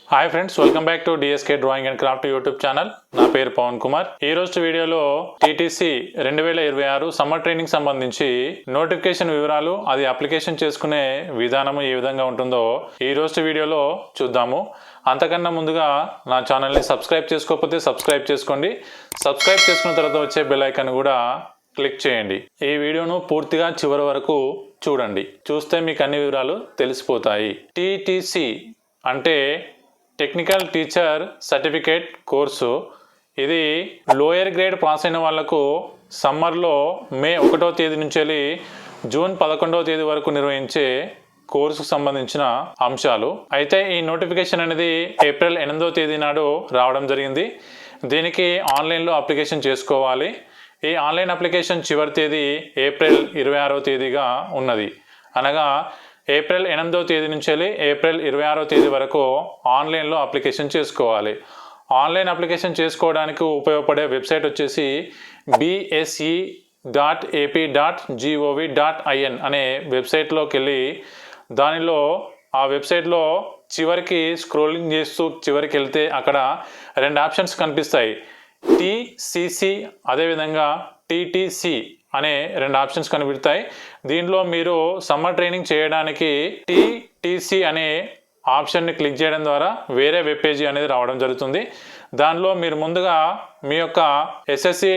Hi friends, welcome back to DSK drawing and craft YouTube channel. నా పేరు పవన్ కుమార్. ఈ రోజు వీడియోలో టీటీసీ 2026 సమ్మర్ ట్రైనింగ్ సంబంధించి నోటిఫికేషన్ వివరాలు, అది అప్లికేషన్ చేసుకునే విధానం ఏ విధంగా ఉంటుందో ఈ రోజు వీడియోలో చూద్దాము. అంతకన్నా ముందుగా నా ఛానల్ని సబ్స్క్రైబ్ చేసుకోకపోతే సబ్స్క్రైబ్ చేసుకోండి. సబ్స్క్రైబ్ చేసుకున్న తర్వాత వచ్చే బెల్ ఐకాన్ కూడా క్లిక్ చేయండి. ఈ వీడియోను పూర్తిగా చివరి వరకు చూడండి. చూస్తే మీకు అన్ని వివరాలు తెలిసిపోతాయి. టీటీసీ అంటే టెక్నికల్ టీచర్ సర్టిఫికేట్ కోర్సు. ఇది లోయర్ గ్రేడ్ పాస్ అయిన వాళ్లకు సమ్మర్లో మే 1వ తేదీ నుంచి వెళ్ళి జూన్ 11వ తేదీ వరకు నిర్వహించే కోర్సుకు సంబంధించిన అంశాలు. అయితే ఈ నోటిఫికేషన్ అనేది ఏప్రిల్ 8వ తేదీ నాడు రావడం జరిగింది. దీనికి ఆన్లైన్లో అప్లికేషన్ చేసుకోవాలి. ఈ ఆన్లైన్ అప్లికేషన్ చివరి తేదీ ఏప్రిల్ 26వ తేదీగా ఉన్నది. అనగా ఏప్రిల్ 8వ తేదీ నుంచి వెళ్ళి ఏప్రిల్ 26వ తేదీ వరకు ఆన్లైన్లో అప్లికేషన్ చేసుకోవాలి. ఆన్లైన్ అప్లికేషన్ చేసుకోవడానికి ఉపయోగపడే వెబ్సైట్ వచ్చేసి bse.ap.gov.in అనే వెబ్సైట్లోకి వెళ్ళి దానిలో ఆ వెబ్సైట్లో చివరికి స్క్రోలింగ్ చేస్తూ చివరికి వెళ్తే అక్కడ రెండు ఆప్షన్స్ కనిపిస్తాయి. టీసీసీ అదేవిధంగా టీటీసీ అనే రెండు ఆప్షన్స్ కనిపిస్తాయి. దీనిలో మీరు సమ్మర్ ట్రైనింగ్ చేయడానికి టీటీసీ అనే ఆప్షన్ని క్లిక్ చేయడం ద్వారా వేరే వెబ్ పేజీ అనేది రావడం జరుగుతుంది. దానిలో మీరు ముందుగా మీ యొక్క ఎస్ఎస్సి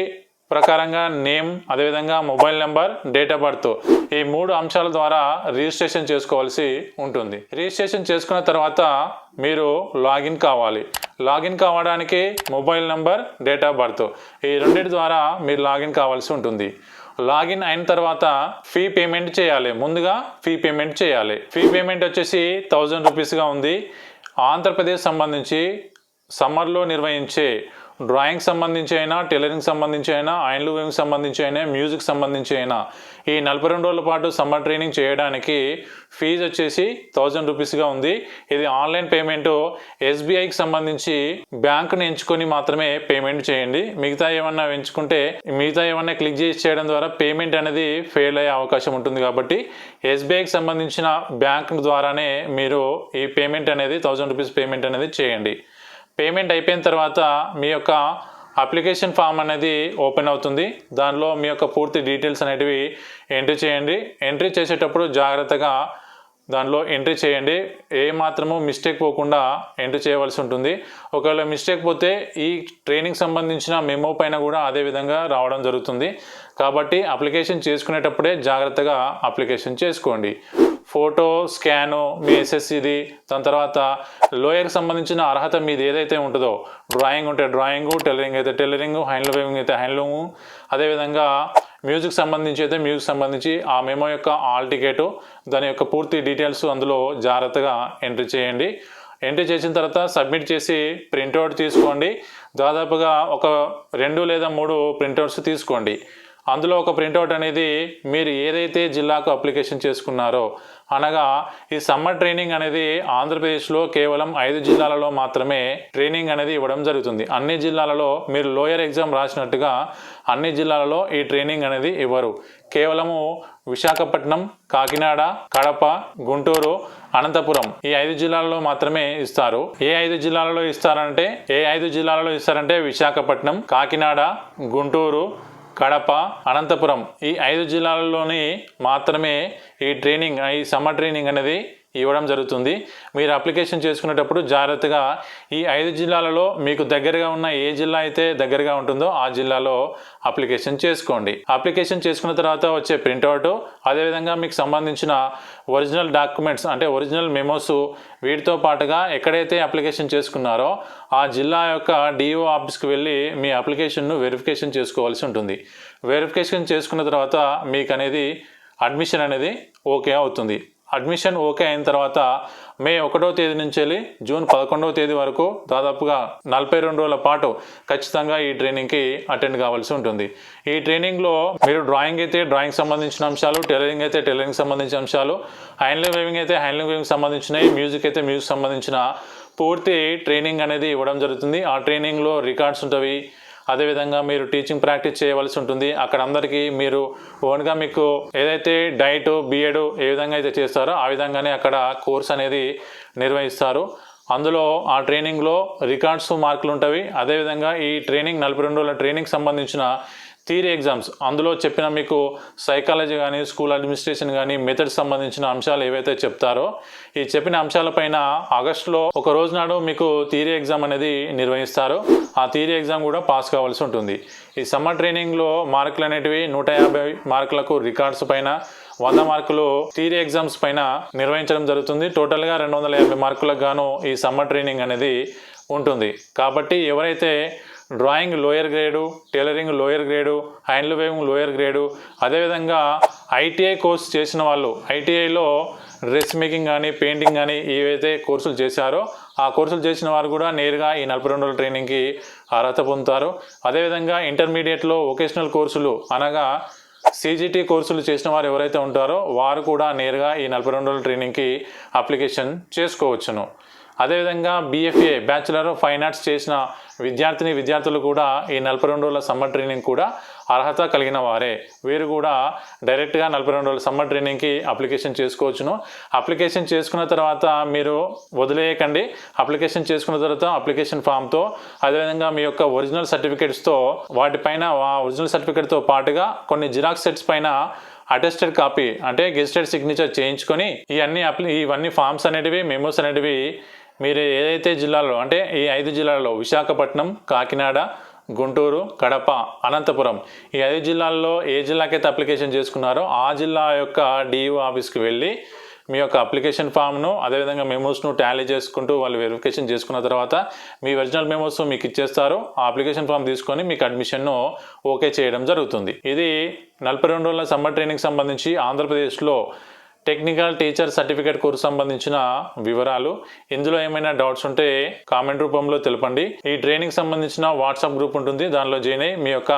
ప్రకారంగా నేమ్, అదేవిధంగా mobile number, date of birth, ఈ 3 అంశాల ద్వారా రిజిస్ట్రేషన్ చేసుకోవాల్సి ఉంటుంది. రిజిస్ట్రేషన్ చేసుకున్న తర్వాత మీరు లాగిన్ కావాలి. లాగిన్ కావడానికి mobile number, date of birth, ఈ రెండింటి ద్వారా మీరు లాగిన్ కావాల్సి ఉంటుంది. లాగిన్ అయిన తర్వాత ఫీ పేమెంట్ చేయాలి. ముందుగా ఫీ పేమెంట్ చేయాలి. ఫీ పేమెంట్ వచ్చేసి 1000 రూపీస్గా ఉంది. ఆంధ్రప్రదేశ్ సంబంధించి సమ్మర్లో నిర్వహించే డ్రాయింగ్ సంబంధించి అయినా, టైలరింగ్ సంబంధించి అయినా, హ్యాండ్ వీవింగ్ సంబంధించి అయినా, మ్యూజిక్ సంబంధించి అయినా ఈ 42 రోజుల పాటు సమ్మర్ ట్రైనింగ్ చేయడానికి ఫీజు వచ్చేసి 1000 రూపీస్గా ఉంది. ఇది ఆన్లైన్ పేమెంట్. ఎస్బీఐకి సంబంధించి బ్యాంకుని ఎంచుకొని మాత్రమే పేమెంట్ చేయండి. మిగతా ఏమన్నా క్లిక్ చేసి చేయడం ద్వారా పేమెంట్ అనేది ఫెయిల్ అయ్యే అవకాశం ఉంటుంది. కాబట్టి ఎస్బీఐకి సంబంధించిన బ్యాంక్ ద్వారానే మీరు ఈ పేమెంట్ అనేది 1000 రూపీస్ పేమెంట్ అనేది చేయండి. పేమెంట్ అయిపోయిన తర్వాత మీ యొక్క అప్లికేషన్ ఫామ్ అనేది ఓపెన్ అవుతుంది. దానిలో మీ యొక్క పూర్తి డీటెయిల్స్ అనేటివి ఎంట్రీ చేయండి. ఎంట్రీ చేసేటప్పుడు జాగ్రత్తగా దానిలో ఎంట్రీ చేయండి. ఏ మాత్రము మిస్టేక్ పోకుండా ఎంట్రీ చేయవలసి ఉంటుంది. ఒకవేళ మిస్టేక్ పోతే ఈ ట్రైనింగ్ సంబంధించిన మెమో పైన కూడా అదే విధంగా రావడం జరుగుతుంది. కాబట్టి అప్లికేషన్ చేసుకునేటప్పుడే జాగ్రత్తగా అప్లికేషన్ చేసుకోండి. ఫోటో స్కాను, మీ ఎస్ఎస్సిది, దాని తర్వాత లోయర్కి సంబంధించిన అర్హత మీది ఏదైతే ఉంటుందో, డ్రాయింగ్ ఉంటే డ్రాయింగు, టైలరింగ్ అయితే టైలరింగు, హ్యాండ్ వీవింగ్ అయితే హ్యాండ్లూము, అదేవిధంగా మ్యూజిక్ సంబంధించి అయితే మ్యూజిక్ సంబంధించి ఆ మెమో యొక్క ఆల్ టికెటు, దాని యొక్క పూర్తి డీటెయిల్స్ అందులో జాగ్రత్తగా ఎంట్రీ చేయండి. ఎంట్రీ చేసిన తర్వాత సబ్మిట్ చేసి ప్రింట్అవుట్ తీసుకోండి. దాదాపుగా ఒక 2 లేదా 3 ప్రింట్అవుట్స్ తీసుకోండి. అందులో ఒక ప్రింట్అవుట్ అనేది మీరు ఏదైతే జిల్లాకు అప్లికేషన్ చేసుకున్నారో, అనగా ఈ సమ్మర్ ట్రైనింగ్ అనేది ఆంధ్రప్రదేశ్లో కేవలం 5 జిల్లాలలో మాత్రమే ట్రైనింగ్ అనేది ఇవ్వడం జరుగుతుంది. అన్ని జిల్లాలలో మీరు లోయర్ ఎగ్జామ్ రాసినట్టుగా అన్ని జిల్లాలలో ఈ ట్రైనింగ్ అనేది ఇవ్వరు. కేవలము విశాఖపట్నం, కాకినాడ, కడప, గుంటూరు, అనంతపురం ఈ 5 జిల్లాలలో మాత్రమే ఇస్తారు. ఏ 5 జిల్లాలలో ఇస్తారంటే విశాఖపట్నం, కాకినాడ, గుంటూరు, కడప, అనంతపురం ఈ 5 జిల్లాలలోని మాత్రమే ఈ సమ్మర్ ట్రైనింగ్ అనేది ఇవ్వడం జరుగుతుంది. మీరు అప్లికేషన్ చేసుకునేటప్పుడు జాగ్రత్తగా ఈ 5 జిల్లాలలో మీకు దగ్గరగా ఉన్న ఏ జిల్లా అయితే దగ్గరగా ఉంటుందో ఆ జిల్లాలో అప్లికేషన్ చేసుకోండి. అప్లికేషన్ చేసుకున్న తర్వాత వచ్చే ప్రింట్అవుట్, అదేవిధంగా మీకు సంబంధించిన ఒరిజినల్ డాక్యుమెంట్స్ అంటే ఒరిజినల్ మెమోస్, వీటితో పాటుగా ఎక్కడైతే అప్లికేషన్ చేసుకున్నారో ఆ జిల్లా యొక్క డిఓ ఆఫీస్కి వెళ్ళి మీ అప్లికేషన్ను వెరిఫికేషన్ చేసుకోవాల్సి ఉంటుంది. వెరిఫికేషన్ చేసుకున్న తర్వాత మీకు అనేది అడ్మిషన్ అనేది ఓకే అవుతుంది. అడ్మిషన్ ఓకే అయిన తర్వాత మే 1వ తేదీ నుంచి వెళ్ళి జూన్ 11వ తేదీ వరకు దాదాపుగా 42 రోజుల పాటు ఖచ్చితంగా ఈ ట్రైనింగ్కి అటెండ్ కావాల్సి ఉంటుంది. ఈ ట్రైనింగ్లో మీరు డ్రాయింగ్ అయితే డ్రాయింగ్ సంబంధించిన అంశాలు, టైలరింగ్ అయితే టైలరింగ్ సంబంధించిన అంశాలు, హ్యాండ్ వీవింగ్ అయితే హ్యాండ్ వీవింగ్ సంబంధించినవి, మ్యూజిక్ అయితే మ్యూజిక్ సంబంధించిన పూర్తి ట్రైనింగ్ అనేది ఇవ్వడం జరుగుతుంది. ఆ ట్రైనింగ్లో రికార్డ్స్ ఉంటవి. అదేవిధంగా మీరు టీచింగ్ ప్రాక్టీస్ చేయవలసి ఉంటుంది. అక్కడ అందరికీ మీరు ఓన్గా మీకు ఏదైతే డైట్, బిఎడ్ ఏ విధంగా అయితే చేస్తారో ఆ విధంగానే అక్కడ కోర్స్ అనేది నిర్వహిస్తారు. అందులో ఆ ట్రైనింగ్లో రికార్డ్స్ మార్కులు ఉంటాయి. అదేవిధంగా ఈ ట్రైనింగ్ 42 రోజుల ట్రైనింగ్ సంబంధించిన థియరీ ఎగ్జామ్స్ అందులో చెప్పిన మీకు సైకాలజీ కానీ స్కూల్ అడ్మినిస్ట్రేషన్ కానీ మెథడ్స్ సంబంధించిన అంశాలు ఏవైతే చెప్తారో ఈ చెప్పిన అంశాలపైన ఆగస్టులో ఒక రోజు నాడు మీకు థియరీ ఎగ్జామ్ అనేది నిర్వహిస్తారు. ఆ థియరీ ఎగ్జామ్ కూడా పాస్ కావాల్సి ఉంటుంది. ఈ సమ్మర్ ట్రైనింగ్లో మార్కులు అనేటివి 150 మార్కులకు రికార్డ్స్ పైన, 100 మార్కులు థియరీ ఎగ్జామ్స్ పైన నిర్వహించడం జరుగుతుంది. టోటల్గా 250 మార్కులకు గాను ఈ సమ్మర్ ట్రైనింగ్ అనేది ఉంటుంది. కాబట్టి ఎవరైతే drawing lower grade, tailoring lower grade, హ్యాండ్లు వేవింగ్ లోయర్ గ్రేడు, అదేవిధంగా ఐటీఐ కోర్స్ చేసిన వాళ్ళు, ఐటీఐలో డ్రెస్ మేకింగ్ కానీ పెయింటింగ్ కానీ ఏవైతే కోర్సులు చేశారో ఆ కోర్సులు చేసిన వారు కూడా నేరుగా ఈ 42 రోజుల ట్రైనింగ్కి అర్హత పొందుతారు. అదేవిధంగా ఇంటర్మీడియట్లో వొకేషనల్ కోర్సులు అనగా CGT కోర్సులు చేసిన వారు ఎవరైతే ఉంటారో వారు కూడా నేరుగా ఈ 42 రోజుల ట్రైనింగ్కి అప్లికేషన్ చేసుకోవచ్చును. అదేవిధంగా BFA bachelor of fine arts చేసిన విద్యార్థులు కూడా ఈ 42 రోజుల సమ్మర్ ట్రైనింగ్ కూడా అర్హత కలిగిన వారే. వీరు కూడా డైరెక్ట్గా 42 రోజుల సమ్మర్ ట్రైనింగ్కి అప్లికేషన్ చేసుకోవచ్చును. అప్లికేషన్ చేసుకున్న తర్వాత మీరు వదిలేయకండి. అప్లికేషన్ చేసుకున్న తర్వాత అప్లికేషన్ ఫామ్తో అదేవిధంగా మీ యొక్క ఒరిజినల్ సర్టిఫికేట్స్తో వాటిపైన ఒరిజినల్ సర్టిఫికేట్తో పాటుగా కొన్ని జిరాక్స్ సెట్స్ పైన అటెస్టెడ్ కాపీ అంటే గెజిటెడ్ సిగ్నేచర్ చేయించుకొని ఇవన్నీ ఫామ్స్ అనేటివి మెమోస్ అనేటివి మీరు ఏదైతే జిల్లాలో అంటే ఈ 5 జిల్లాల్లో విశాఖపట్నం, కాకినాడ, గుంటూరు, కడప, అనంతపురం ఈ 5 జిల్లాల్లో ఏ జిల్లాకైతే అప్లికేషన్ చేసుకున్నారో ఆ జిల్లా యొక్క DO ఆఫీస్కి వెళ్ళి మీ యొక్క అప్లికేషన్ ఫామ్ను అదేవిధంగా మెమోస్ను టాలీ చేసుకుంటూ వాళ్ళు వెరిఫికేషన్ చేసుకున్న తర్వాత మీ ఒరిజినల్ మెమోస్ మీకు ఇచ్చేస్తారు. ఆ అప్లికేషన్ ఫామ్ తీసుకొని మీకు అడ్మిషన్ను ఓకే చేయడం జరుగుతుంది. ఇది 42 రోజుల సమ్మర్ ట్రైనింగ్ సంబంధించి ఆంధ్రప్రదేశ్లో టెక్నికల్ టీచర్ సర్టిఫికేట్ కోర్సు సంబంధించిన వివరాలు. ఇందులో ఏమైనా డౌట్స్ ఉంటే కామెంట్ రూపంలో తెలపండి. ఈ ట్రైనింగ్ సంబంధించిన వాట్సాప్ గ్రూప్ ఉంటుంది, దానిలో జాయిన్ అయ్యి మీ యొక్క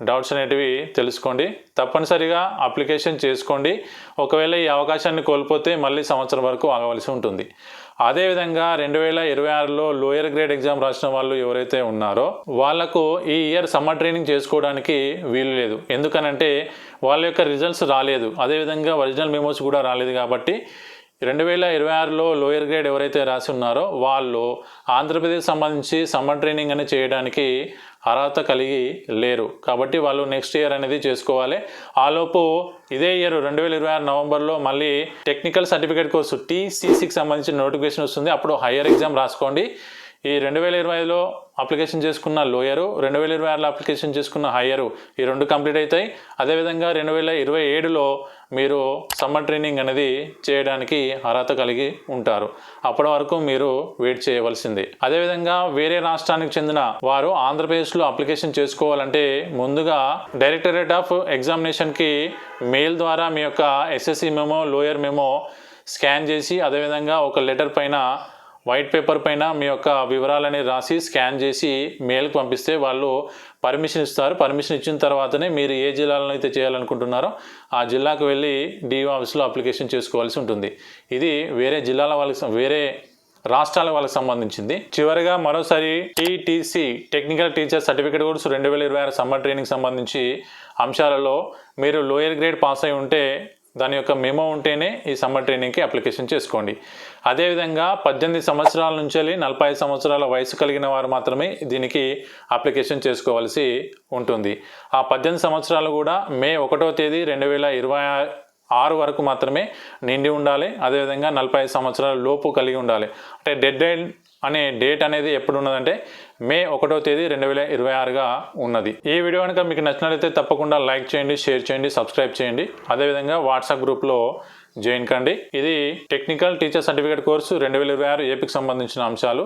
డౌట్స్ అనేటివి తెలుసుకోండి. తప్పనిసరిగా అప్లికేషన్ చేసుకోండి. ఒకవేళ ఈ అవకాశాన్ని కోల్పోతే మళ్ళీ సంవత్సరం వరకు ఆగవలసి ఉంటుంది. అదేవిధంగా 2026లో లోయర్ గ్రేడ్ ఎగ్జామ్ రాసిన వాళ్ళు ఎవరైతే ఉన్నారో వాళ్లకు ఈ ఇయర్ సమ్మర్ ట్రైనింగ్ చేసుకోవడానికి వీలు లేదు. ఎందుకనంటే వాళ్ళ యొక్క రిజల్ట్స్ రాలేదు, అదేవిధంగా ఒరిజినల్ మెమోస్ కూడా రాలేదు. కాబట్టి 2026లో లోయర్ గ్రేడ్ ఎవరైతే రాసి ఉన్నారో వాళ్ళు ఆంధ్రప్రదేశ్ సంబంధించి సమ్మర్ ట్రైనింగ్ అనేది చేయడానికి అర్హత కలిగి లేరు. కాబట్టి వాళ్ళు నెక్స్ట్ ఇయర్ అనేది చేసుకోవాలి. ఆలోపు ఇదే ఇయర్ 2026 నవంబర్లో మళ్ళీ టెక్నికల్ సర్టిఫికేట్ కోర్సు TCCకి సంబంధించిన నోటిఫికేషన్ వస్తుంది. అప్పుడు హయ్యర్ ఎగ్జామ్ రాసుకోండి. ఈ 2025లో అప్లికేషన్ చేసుకున్న లోయరు, 2026లో అప్లికేషన్ చేసుకున్న హయ్యరు ఈ 2 కంప్లీట్ అవుతాయి. అదేవిధంగా 2027లో మీరు సమ్మర్ ట్రైనింగ్ అనేది చేయడానికి అర్హత కలిగి ఉంటారు. అప్పటి వరకు మీరు వెయిట్ చేయవలసిందే. అదేవిధంగా వేరే రాష్ట్రానికి చెందిన వారు ఆంధ్రప్రదేశ్లో అప్లికేషన్ చేసుకోవాలంటే ముందుగా డైరెక్టరేట్ ఆఫ్ ఎగ్జామినేషన్కి మెయిల్ ద్వారా మీ యొక్క SSC memo, lower memo scan చేసి అదేవిధంగా ఒక లెటర్ పైన వైట్ పేపర్ పైన మీ యొక్క వివరాలని రాసి స్కాన్ చేసి మెయిల్కి పంపిస్తే వాళ్ళు పర్మిషన్ ఇస్తారు. పర్మిషన్ ఇచ్చిన తర్వాతనే మీరు ఏ జిల్లాలో అయితే చేయాలనుకుంటున్నారో ఆ జిల్లాకు వెళ్ళి DO ఆఫీస్లో అప్లికేషన్ చేసుకోవాల్సి ఉంటుంది. ఇది వేరే జిల్లాల వాళ్ళకి, వేరే రాష్ట్రాల వాళ్ళకి సంబంధించింది. చివరిగా మరోసారి TTC technical teacher certificate course 2026 summer training సంబంధించి అంశాలలో మీరు లోయర్ గ్రేడ్ పాస్ అయి ఉంటే దాని యొక్క మెమో ఉంటేనే ఈ సమ్మర్ ట్రైనింగ్కి అప్లికేషన్ చేసుకోండి. అదేవిధంగా 18 సంవత్సరాల నుంచి 45 సంవత్సరాల వయసు కలిగిన వారు మాత్రమే దీనికి అప్లికేషన్ చేసుకోవాల్సి ఉంటుంది. ఆ 18 సంవత్సరాలు కూడా మే 1వ తేదీ 2026 వరకు మాత్రమే నిండి ఉండాలి. అదేవిధంగా 45 సంవత్సరాల లోపు కలిగి ఉండాలి. అంటే డెడ్ లైన్ అనే డేట్ అనేది ఎప్పుడు ఉన్నదంటే మే 1వ తేదీ 2026గా ఉన్నది. ఈ వీడియో కనుక మీకు నచ్చినట్లయితే తప్పకుండా లైక్ చేయండి, షేర్ చేయండి, సబ్స్క్రైబ్ చేయండి. అదేవిధంగా వాట్సాప్ గ్రూప్లో జాయిన్ కండి. ఇది టెక్నికల్ టీచర్ సర్టిఫికేట్ కోర్సు 2026 ఏపీకి సంబంధించిన అంశాలు.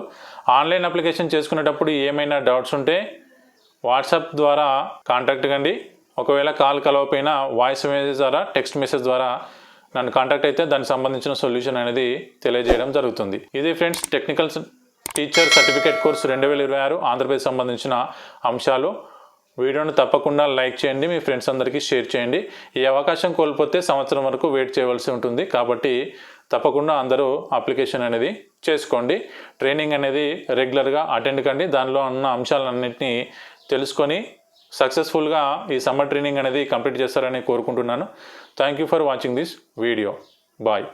ఆన్లైన్ అప్లికేషన్ చేసుకునేటప్పుడు ఏమైనా డౌట్స్ ఉంటే వాట్సాప్ ద్వారా కాంటాక్ట్ కండి. ఒకవేళ కాల్ కలవకపోయినా వాయిస్ మెసేజ్ ద్వారా, టెక్స్ట్ మెసేజ్ ద్వారా నన్ను కాంటాక్ట్ అయితే దానికి సంబంధించిన సొల్యూషన్ అనేది తెలియజేయడం జరుగుతుంది. ఇది friends technical teacher certificate course 2026 Andhra Pradesh సంబంధించిన అంశాలు. వీడియోను తప్పకుండా లైక్ చేయండి, మీ ఫ్రెండ్స్ అందరికీ షేర్ చేయండి. ఈ అవకాశం కోల్పోతే సంవత్సరం వరకు వెయిట్ చేయవలసి ఉంటుంది. కాబట్టి తప్పకుండా అందరూ అప్లికేషన్ అనేది చేసుకోండి. ట్రైనింగ్ అనేది రెగ్యులర్గా అటెండ్ కండి. దానిలో ఉన్న అంశాలన్నింటినీ తెలుసుకొని సక్సెస్ఫుల్గా ఈ సమ్మర్ ట్రైనింగ్ అనేది కంప్లీట్ చేస్తారని కోరుకుంటున్నాను. Thank you for watching this video. Bye.